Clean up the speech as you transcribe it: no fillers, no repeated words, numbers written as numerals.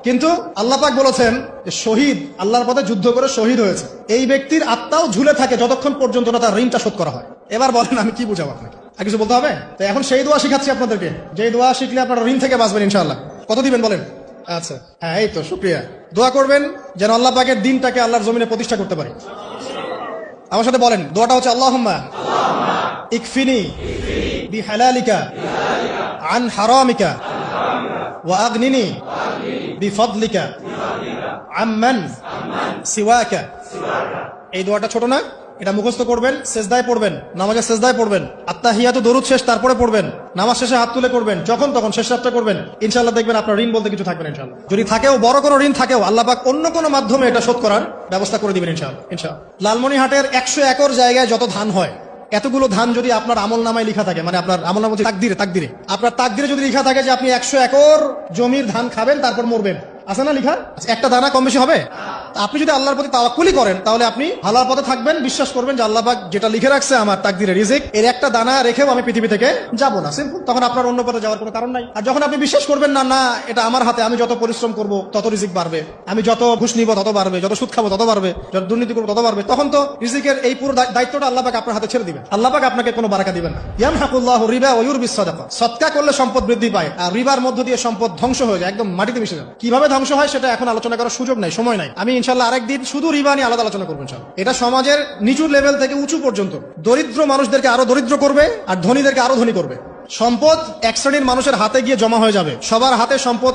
কিন্তু আল্লাহ পাক বলেছেন যে শহীদ আল্লাহর পথে যুদ্ধ করে শহীদ হয়েছে এই ব্যক্তির আত্মাও ঝুলে থাকে যতক্ষণ পর্যন্ত না তার ঋণটা শোধ করা হয়। এবার বলেন আমি কি বুঝাবো আপনাকে, আর কিছু বলতে হবে? তো এখন সেই দোয়া শিখাচ্ছি আপনাদেরকে, যে দোয়া শিখলে আপনারা ঋণ থেকে বাঁচবেন ইনশাআল্লাহ। কত দিবেন বলেন? আচ্ছা হ্যাঁ, এই তো শুকরিয়া। দোয়া করবেন যেন আল্লাহ পাকের দিনটাকে আল্লাহর জমিনে প্রতিষ্ঠা করতে পারি। আমার সাথে বলেন, দোয়াটা হচ্ছে আল্লাহুম্মা ইকফিনি বিহালালিকা আন হারামিকা ওয়া আগনিনি বিফদলিকা আম্মান সিওয়াকা। এই দোয়াটা ছোট না, এটা মুখস্থ করবেন, সেজদায় পড়বেন, নামাজের সেজদায় পড়বেন, আত্তাহিয়াতু দরুদ শেষ তারপরে পড়বেন, নামাজ শেষে হাত তুলে করবেন, যখন তখন শেষ রাতটা করবেন। ইনশাআল্লাহ দেখবেন আপনার ঋণ বলতে কিছু থাকবে না ইনশাআল্লাহ। যদি থাকেও, বড় কোনো ঋণ থাকেও, আল্লাহ পাক অন্য কোনো মাধ্যমে এটা শোধ করার ব্যবস্থা করে দিবেন ইনশাআল্লাহ। ইনশাআল্লাহ লালমনিরহাটের 100 একর জায়গায় যত ধান হয়, এতগুলো ধান যদি আপনার আমল নামায় লেখা থাকে, মানে আপনার আমল নামা তাকদিরে আপনার তাকদিরে যদি লেখা থাকে যে আপনি 100 একর জমির ধান খাবেন তারপর মরবেন, আছে না লেখা? একটা দানা কম বেশি হবে? আপনি যদি আল্লাহর প্রতি তাওয়াক্কুলি করেন তাহলে আপনি হালাল পথে থাকবেন, বিশ্বাস করবেন যে আল্লাহ পাক যেটা লিখে রাখছে আমার তাকদিরে রিজিক, এর একটা দানা রেখেও আমি পৃথিবী থেকে যাব না, সিম্পল। তখন আপনার অন্য পথে যাওয়ার কোনো কারণ নাই। আর যখন আপনি বিশ্বাস করবেন না, না এটা আমার হাতে, আমি যত পরিশ্রম করব তত রিজিক বাড়বে, আমি যত ঘুষ নিব তত বাড়বে, যত সুদ খাবো তত বাড়বে, যত দুর্নীতি করবো তত বাড়বে, তখন তো রিজিকের এই পুরো দায়িত্বটা আল্লাহ পাক আপনার হাতে ছেড়ে দিবেন। আল্লাহ পাক আপনাকে কোনো বারাকা দিবেন না। ইয়ামহাকুল্লাহু রিবা ওয়া ইউরবিস সাদাকা। সদকা করলে সম্পদ বৃদ্ধি পায়, আর রিবার মধ্য দিয়ে সম্পদ ধ্বংস হয়ে যায়, একদম মাটিতে মিশে যায়। কিভাবে ধ্বংস হয় সেটা এখন আলোচনা করার সুযোগ নাই, সময় নাই। আমি ইনশাআল্লাহ আরেকদিন শুধু রিবা নিয়ে আলাদা আলোচনা করবো ইনশাআল্লাহ। এটা সমাজের নিচু লেভেল থেকে উঁচু পর্যন্ত দরিদ্র মানুষদেরকে আরো দরিদ্র করবে আর ধনীদেরকে আরো ধনী করবে। সম্পদ এক শ্রেণীর মানুষের হাতে গিয়ে জমা হয়ে যাবে, সবার হাতে সম্পদ